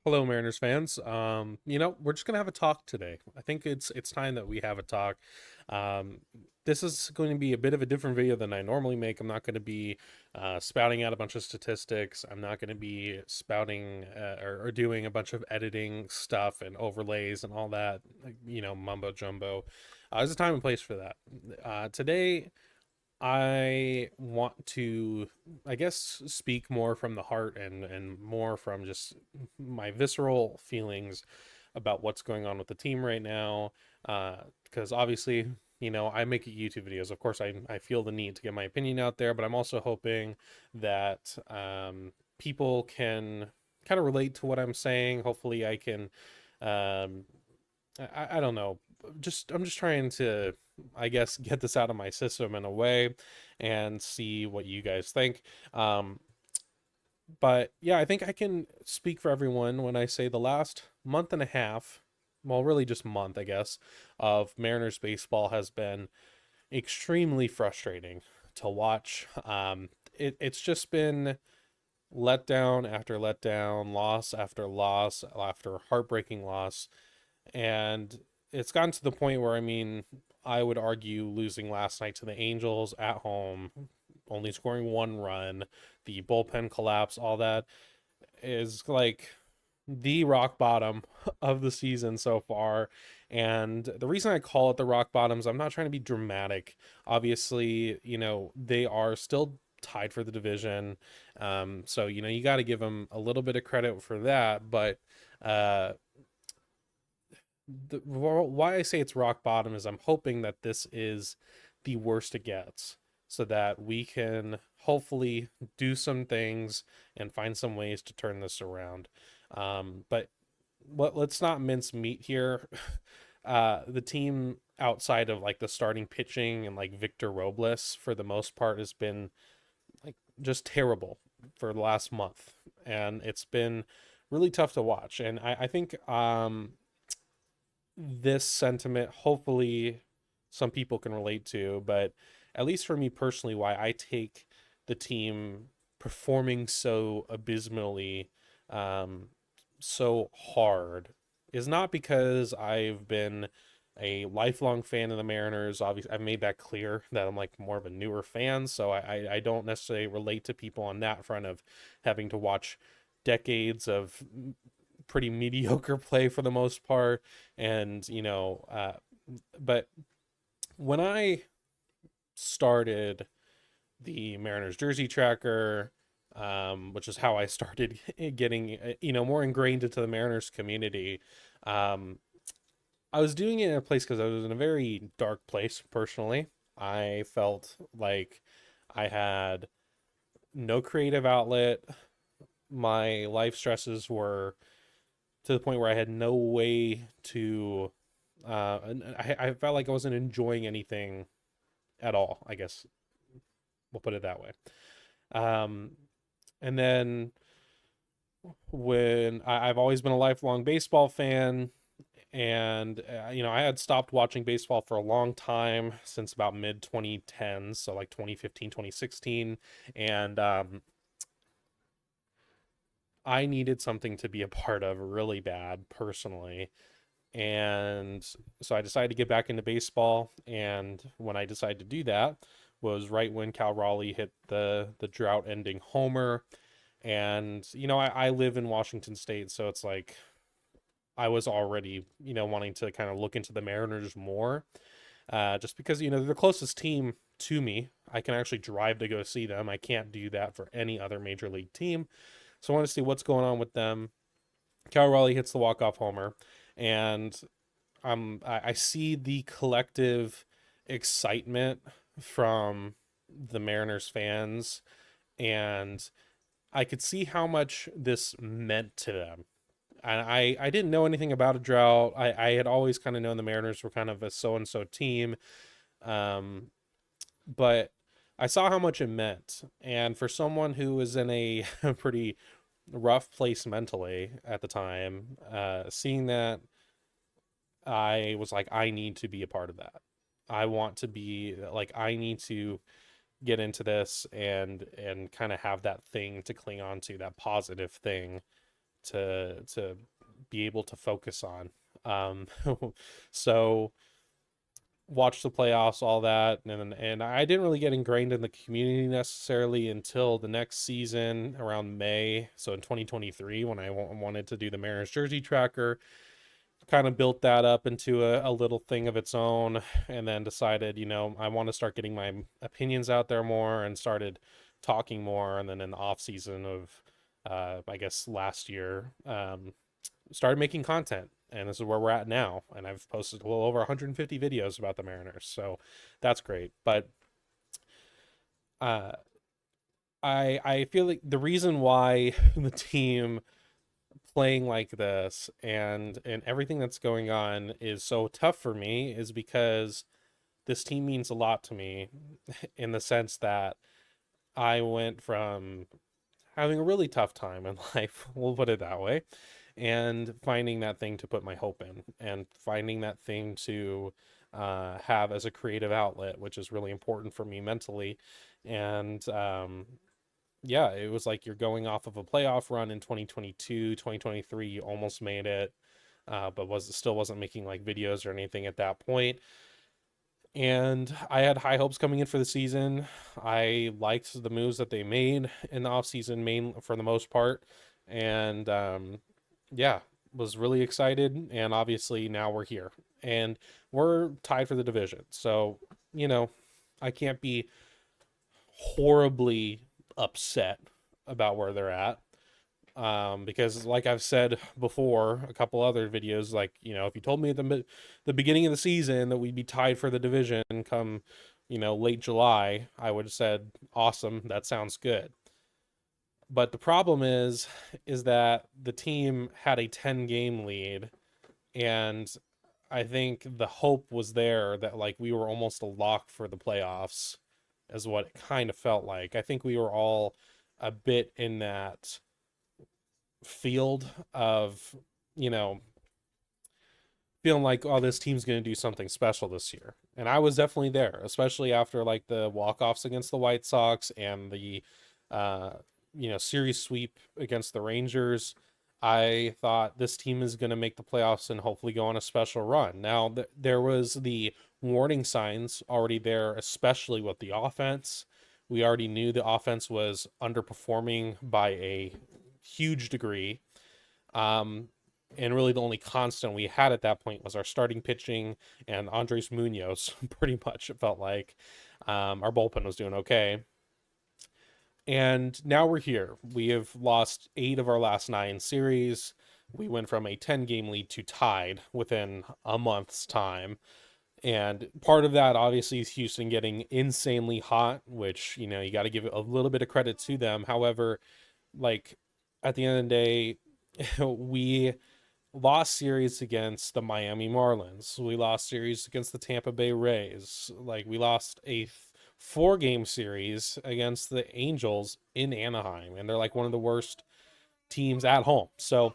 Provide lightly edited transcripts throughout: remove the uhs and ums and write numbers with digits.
Hello, Mariners fans. We're just gonna have a talk today. I think it's time that we have a talk. Um, this is going to be a bit of a different video than I normally make. I'm not going to be spouting out a bunch of statistics. I'm not going to be spouting or doing a bunch of editing stuff and overlays and all that, like, mumbo jumbo. There's a time and place for that. Today, I want to, I guess, speak more from the heart and more from just my visceral feelings about what's going on with the team right now. Because obviously, I make YouTube videos. Of course, I feel the need to get my opinion out there, but I'm also hoping that people can kind of relate to what I'm saying. Hopefully, I can, um, I don't know, I'm just trying to, I guess, get this out of my system in a way and see what you guys think. Um, but yeah, I think I can speak for everyone when I say the last month and a half, well, really just month, I guess, of Mariners baseball has been extremely frustrating to watch. It's just been letdown after letdown, loss after loss after heartbreaking loss, and it's gotten to the point where, I mean, I would argue losing last night to the Angels at home, only scoring one run, the bullpen collapse, all that is like the rock bottom of the season so far. And the reason I call it the rock bottoms, I'm not trying to be dramatic. Obviously, they are still tied for the division. So, you got to give them a little bit of credit for that. But uh, why I say it's rock bottom is I'm hoping that this is the worst it gets so that we can hopefully do some things and find some ways to turn this around. But let's not mince meat here. The team outside of like the starting pitching and like Victor Robles for the most part has been like just terrible for the last month, and it's been really tough to watch. And I think this sentiment hopefully some people can relate to, but at least for me personally, why I take the team performing so abysmally, um, so hard, is not because I've been a lifelong fan of the Mariners. Obviously, I've made that clear that I'm like more of a newer fan, so I don't necessarily relate to people on that front of having to watch decades of pretty mediocre play for the most part. And, but when I started the Mariners jersey tracker, which is how I started getting, more ingrained into the Mariners community, um, I was doing it in a place because I was in a very dark place personally. I felt like I had no creative outlet. My life stresses were to the point where I had no way to. I felt like I wasn't enjoying anything at all. I guess we'll put it that way. Um, and then I've always been a lifelong baseball fan, and I had stopped watching baseball for a long time since about mid 2010s, so like 2015, 2016, and I needed something to be a part of really bad personally. And so I decided to get back into baseball. And when I decided to do that was right when Cal Raleigh hit the drought ending homer. And I live in Washington State, so it's like I was already wanting to kind of look into the Mariners more, just because they're the closest team to me. I can actually drive to go see them. I can't do that for any other major league team. So I want to see what's going on with them. Cal Raleigh hits the walk-off homer, and I see the collective excitement from the Mariners fans, and I could see how much this meant to them. And I didn't know anything about a drought. I had always kind of known the Mariners were kind of a so and so team, um, but I saw how much it meant. And for someone who was in a pretty rough place mentally at the time, seeing that, I was like, I need to be a part of that. I want to be like, I need to get into this and kind of have that thing to cling on to, that positive thing to be able to focus on. Um, so watch the playoffs, all that, and I didn't really get ingrained in the community necessarily until the next season around May. So in 2023, when I wanted to do the Mariners jersey tracker, kind of built that up into a little thing of its own, and then decided, I want to start getting my opinions out there more, and started talking more. And then in the off season of, I guess last year, started making content, and this is where we're at now. And I've posted a little over 150 videos about the Mariners, so that's great. But uh, I feel like the reason why the team playing like this and everything that's going on is so tough for me is because this team means a lot to me in the sense that I went from having a really tough time in life, we'll put it that way, and finding that thing to put my hope in, and finding that thing to have as a creative outlet, which is really important for me mentally. And yeah, it was like you're going off of a playoff run in 2022, 2023, you almost made it, but still wasn't making like videos or anything at that point. And I had high hopes coming in for the season. I liked the moves that they made in the offseason, main for the most part. And yeah, was really excited. And obviously now we're here. And we're tied for the division. So, you know, I can't be horribly upset about where they're at. Because like I've said before, a couple other videos, like, if you told me at the beginning of the season that we'd be tied for the division come, late July, I would have said, awesome, that sounds good. But the problem is that the team had a 10 game lead, and I think the hope was there that like we were almost a lock for the playoffs, is what it kind of felt like. I think we were all a bit in that field of, you know, feeling like, oh, this team's going to do something special this year. And I was definitely there, especially after like the walk-offs against the White Sox and the uh series sweep against the Rangers. I thought this team is going to make the playoffs and hopefully go on a special run. Now, there was the warning signs already there, especially with the offense. We already knew the offense was underperforming by a huge degree. Um, and really the only constant we had at that point was our starting pitching and Andres Munoz. Pretty much, it felt like our bullpen was doing okay. And now we're here. We have lost 8 of our last 9 series. We went from a 10 game lead to tied within a month's time. And part of that obviously is Houston getting insanely hot, which, you got to give a little bit of credit to them. However, like at the end of the day, we lost series against the Miami Marlins. We lost series against the Tampa Bay Rays. Like we lost a 4 game series against the Angels in Anaheim, and they're like one of the worst teams at home. So,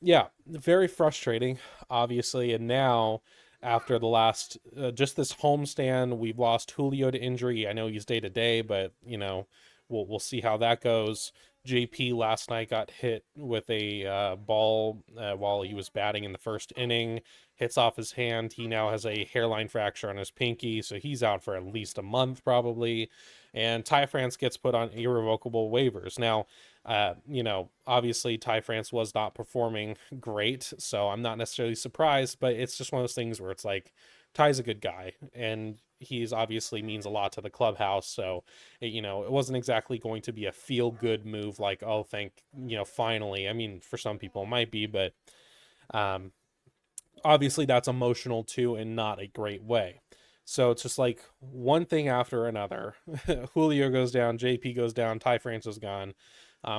yeah, very frustrating, obviously. And now, after the last, just this homestand, we've lost Julio to injury. I know he's day to day, but we'll see how that goes. JP last night got hit with a ball while he was batting in the first inning. Hits off his hand. He now has a hairline fracture on his pinky, so he's out for at least a month probably. And Ty France gets put on irrevocable waivers. Now, obviously Ty France was not performing great, so I'm not necessarily surprised, but it's just one of those things where it's like, Ty's a good guy, and he's obviously means a lot to the clubhouse. So, it wasn't exactly going to be a feel good move like, oh, finally. I mean, for some people it might be, but um, obviously that's emotional too, and not a great way. So it's just like one thing after another. Julio goes down, JP goes down, Ty France is gone.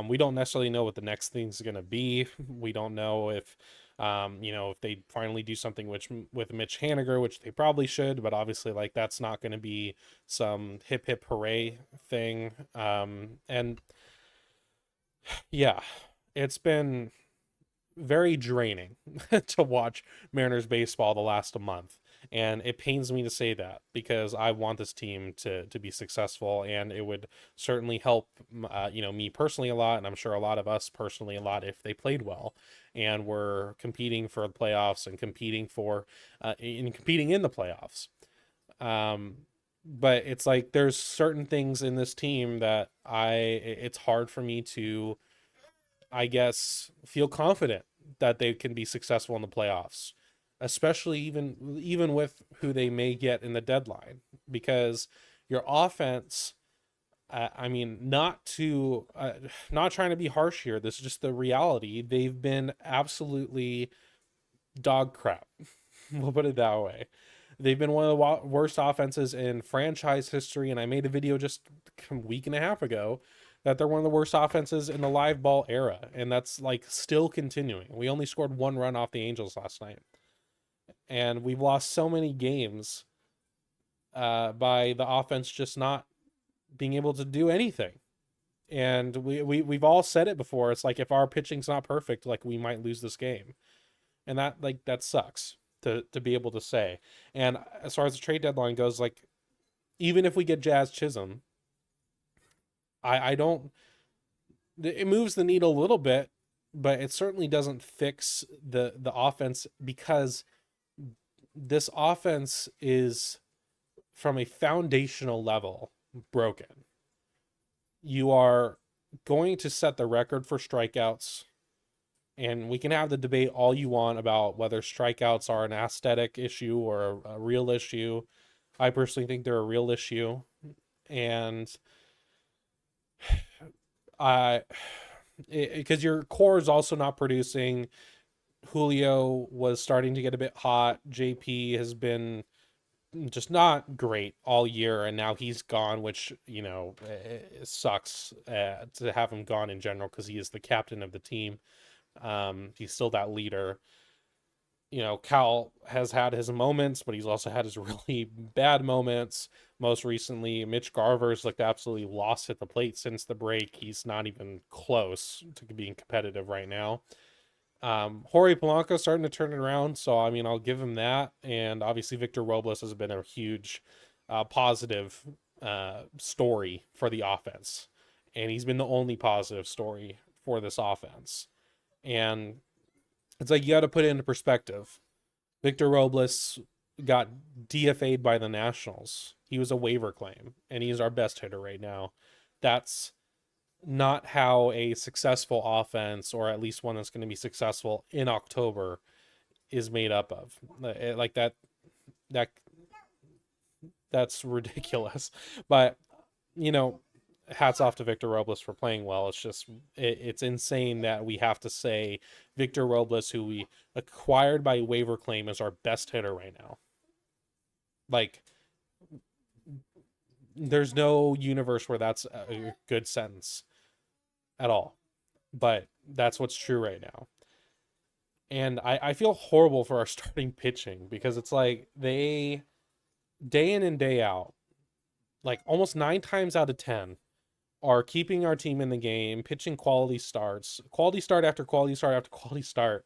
We don't necessarily know what the next thing's going to be. We don't know if they finally do something with Mitch Haniger, which they probably should, but obviously, like, that's not going to be some hip hip hooray thing. And yeah, it's been very draining to watch Mariners baseball the last month. And it pains me to say that because I want this team to be successful, and it would certainly help, me personally a lot, and I'm sure a lot of us personally a lot if they played well and were competing for the playoffs and competing in the playoffs. Um, but it's like there's certain things in this team that it's hard for me to, I guess, feel confident that they can be successful in the playoffs, especially even with who they may get in the deadline, because your offense. I mean, not trying to be harsh here. This is just the reality. They've been absolutely dog crap. We'll put it that way. They've been one of the worst offenses in franchise history, and I made a video just a week and a half ago that they're one of the worst offenses in the live ball era, and that's like still continuing. We only scored one run off the Angels last night, and we've lost so many games by the offense just not being able to do anything. And we've all said it before. It's like if our pitching's not perfect, like we might lose this game, and that sucks to be able to say. And as far as the trade deadline goes, like even if we get Jazz Chisholm, I don't. It moves the needle a little bit, but it certainly doesn't fix the offense, because this offense is from a foundational level broken. You are going to set the record for strikeouts, and we can have the debate all you want about whether strikeouts are an aesthetic issue or a real issue. I personally think they're a real issue, and I, because your core is also not producing. Julio was starting to get a bit hot. JP has been just not great all year, and now he's gone, which it sucks to have him gone in general because he is the captain of the team. He's still that leader. Cal has had his moments, but he's also had his really bad moments. Most recently, Mitch Garver's looked absolutely lost at the plate since the break. He's not even close to being competitive right now. Jorge Polanco starting to turn it around, so I mean I'll give him that. And obviously Victor Robles has been a huge positive story for the offense, and he's been the only positive story for this offense. And it's like you got to put it into perspective. Victor Robles got DFA'd by the Nationals. He was a waiver claim, and he's our best hitter right now. That's not how a successful offense, or at least one that's going to be successful in October, is made up of. Like that that's ridiculous. But hats off to Victor Robles for playing well. It's just it's insane that we have to say Victor Robles, who we acquired by waiver claim, is our best hitter right now. Like, there's no universe where that's a good sentence at all. But that's what's true right now. And I feel horrible for our starting pitching, because it's like they, day in and day out, like almost 9 times out of 10, are keeping our team in the game, pitching quality starts, quality start after quality start after quality start.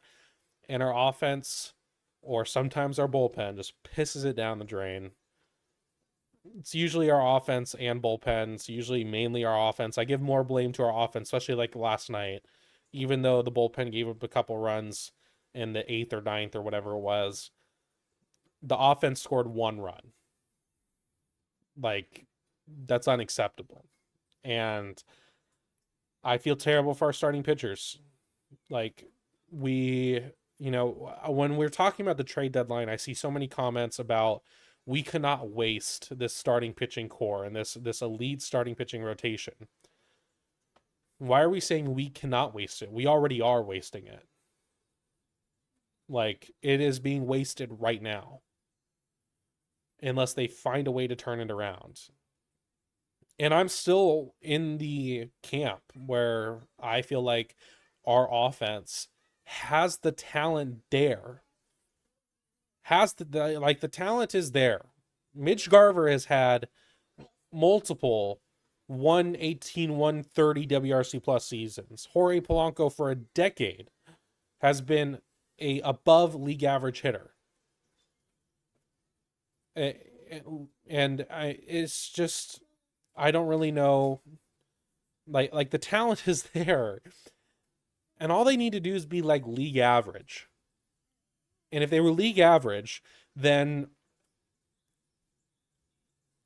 And our offense, or sometimes our bullpen, just pisses it down the drain. It's usually our offense and bullpen. It's usually mainly our offense. I give more blame to our offense, especially like last night, even though the bullpen gave up a couple runs in the 8th or 9th or whatever it was. The offense scored 1 run. Like, that's unacceptable. And I feel terrible for our starting pitchers. Like, when we're talking about the trade deadline, I see so many comments about we cannot waste this starting pitching core and this elite starting pitching rotation. Why are we saying we cannot waste it? We already are wasting it. Like, it is being wasted right now, unless they find a way to turn it around. And I'm still in the camp where I feel like our offense has the talent there. The talent is there. Mitch Garver has had multiple 118, 130 WRC plus seasons. Jorge Polanco for a decade has been a above league average hitter. A- and it's just, I don't really know. Like the talent is there, and all they need to do is be like league average. And if they were league average, then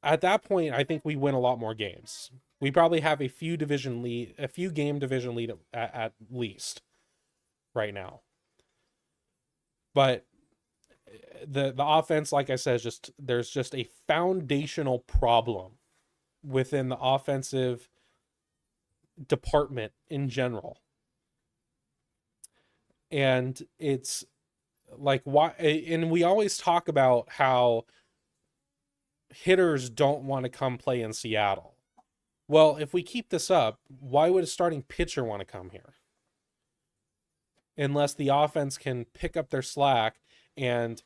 at that point, I think we win a lot more games. We probably have a few game division lead at least right now. But the offense, like I said, is just there's just a foundational problem within the offensive department in general, and it's like why. And we always talk about how hitters don't want to come play in Seattle. Well, if we keep this up, why would a starting pitcher want to come here? Unless the offense can pick up their slack and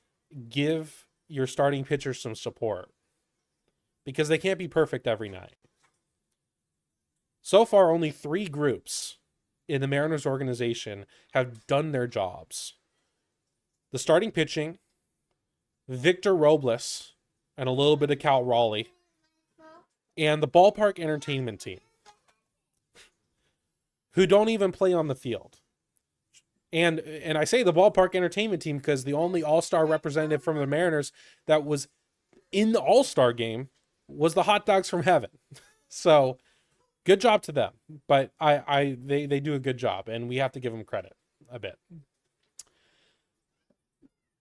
give your starting pitcher some support, because they can't be perfect every night. So far, only 3 groups in the Mariners organization have done their jobs: the starting pitching, Victor Robles, and a little bit of Cal Raleigh, and the ballpark entertainment team, who don't even play on the field. And I say the ballpark entertainment team because the only all-star representative from the Mariners that was in the all-star game was the hot dogs from heaven. So good job to them. But they do a good job, and we have to give them credit a bit.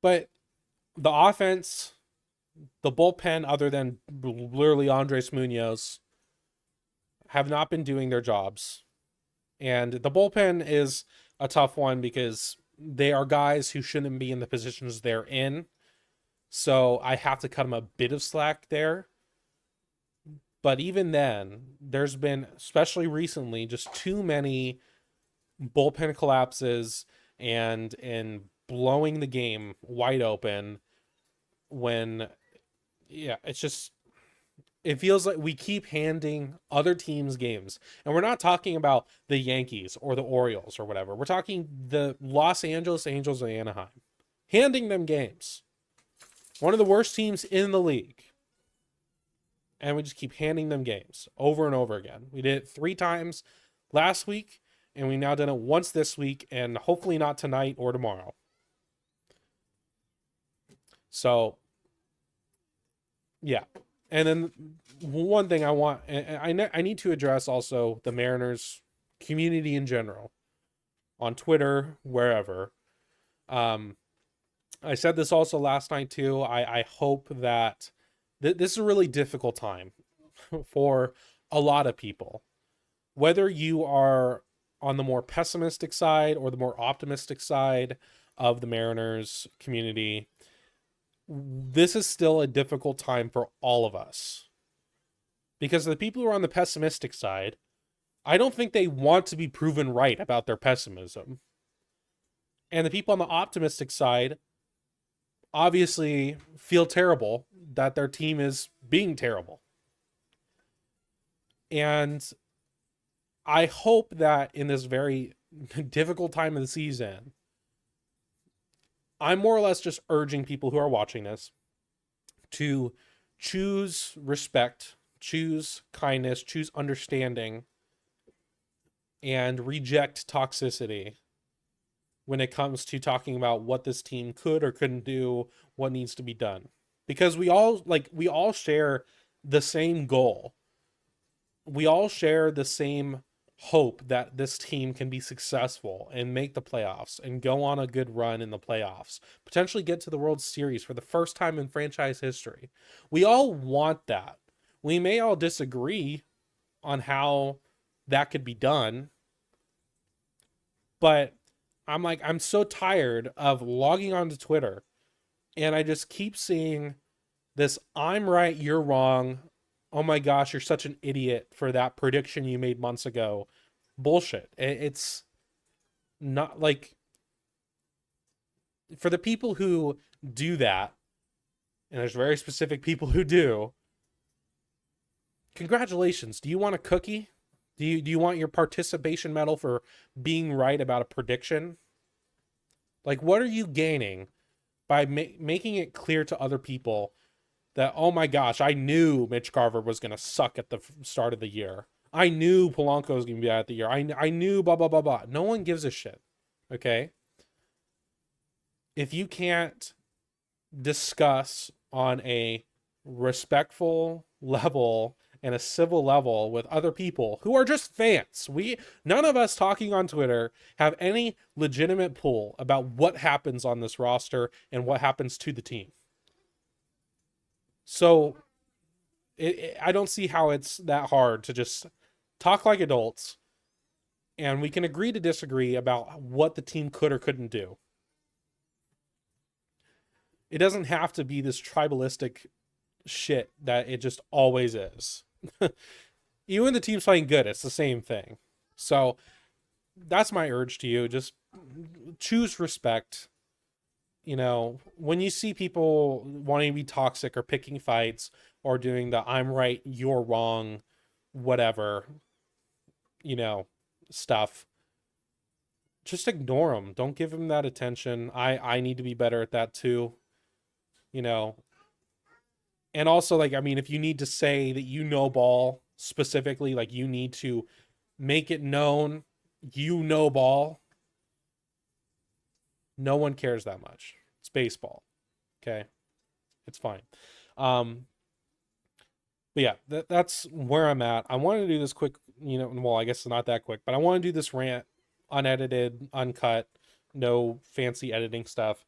But the offense, the bullpen, other than literally Andres Munoz, have not been doing their jobs. And the bullpen is a tough one because they are guys who shouldn't be in the positions they're in. So I have to cut them a bit of slack there. But even then, there's been, especially recently, just too many bullpen collapses and blowing the game wide open when, yeah, it's just, it feels like we keep handing other teams games. And we're not talking about the Yankees or the Orioles or whatever. We're talking the Los Angeles Angels and Anaheim. Handing them games. One of the worst teams in the league. And we just keep handing them games over and over again. We did it 3 times last week, and we now done it once this week, and hopefully not tonight or tomorrow. So, yeah. And then one thing I want, I need to address also the Mariners community in general, on Twitter, wherever. I said this also last night too. I hope that this is a really difficult time for a lot of people, whether you are on the more pessimistic side or the more optimistic side of the Mariners community. This is still a difficult time for all of us, because the people who are on the pessimistic side, I don't think they want to be proven right about their pessimism. And the people on the optimistic side obviously feel terrible that their team is being terrible. And I hope that in this very difficult time of the season, I'm more or less just urging people who are watching this to choose respect, choose kindness, choose understanding, and reject toxicity when it comes to talking about what this team could or couldn't do, what needs to be done. Because we all share the same goal. We all share the same hope that this team can be successful and make the playoffs and go on a good run in the playoffs, potentially get to the World Series for the first time in franchise history. We all want that. We may all disagree on how that could be done, but I'm so tired of logging onto Twitter and I just keep seeing this I'm right, you're wrong. Oh my gosh, you're such an idiot for that prediction you made months ago. Bullshit. It's not like, for the people who do that, and there's very specific people who do, congratulations. Do you want a cookie? Do you want your participation medal for being right about a prediction? Like, what are you gaining by making it clear to other people that, oh my gosh, I knew Mitch Garver was going to suck at the start of the year. I knew Polanco was going to be out at the year. I knew blah, blah, blah, blah. No one gives a shit. Okay. If you can't discuss on a respectful level and a civil level with other people who are just fans. None of us talking on Twitter have any legitimate pull about what happens on this roster and what happens to the team. So I don't see how it's that hard to just talk like adults and we can agree to disagree about what the team could or couldn't do. It doesn't have to be this tribalistic shit that it just always is. Even when the team's playing good, it's the same thing. So that's my urge to you. Just choose respect. You know, when you see people wanting to be toxic or picking fights or doing the I'm right, you're wrong, whatever, you know, stuff, just ignore them. Don't give them that attention. I need to be better at that too, you know. And also, like, I mean, if you need to say that you know ball specifically, like you need to make it known you know ball. No one cares that much. It's baseball. Okay. It's fine. Um, but yeah, that's where I'm at. I want to do this quick, you know, well, I guess it's not that quick, but I want to do this rant unedited, uncut, no fancy editing stuff.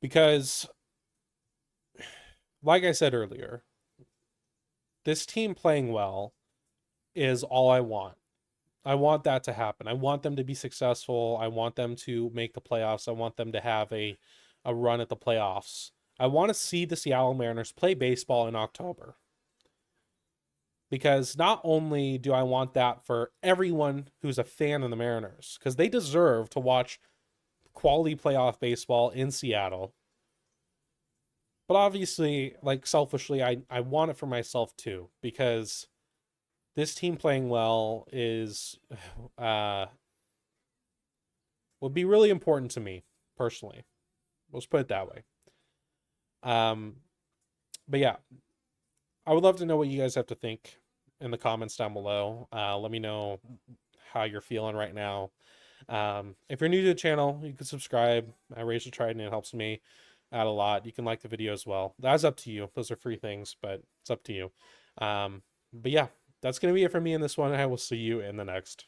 Because, like I said earlier, this team playing well is all I want. I want that to happen. I want them to be successful. I want them to make the playoffs. I want them to have a run at the playoffs. I want to see the Seattle Mariners play baseball in October. Because not only do I want that for everyone who's a fan of the Mariners, because they deserve to watch quality playoff baseball in Seattle. But obviously, like selfishly, I want it for myself too, because this team playing well is would be really important to me personally. Let's put it that way. Um, but yeah, I would love to know what you guys have to think in the comments down below. Let me know how you're feeling right now. If you're new to the channel, you can subscribe. I raise the Trident, it helps me out a lot. You can like the video as well. That's up to you. Those are free things, but it's up to you. But yeah, that's going to be it for me in this one. I will see you in the next.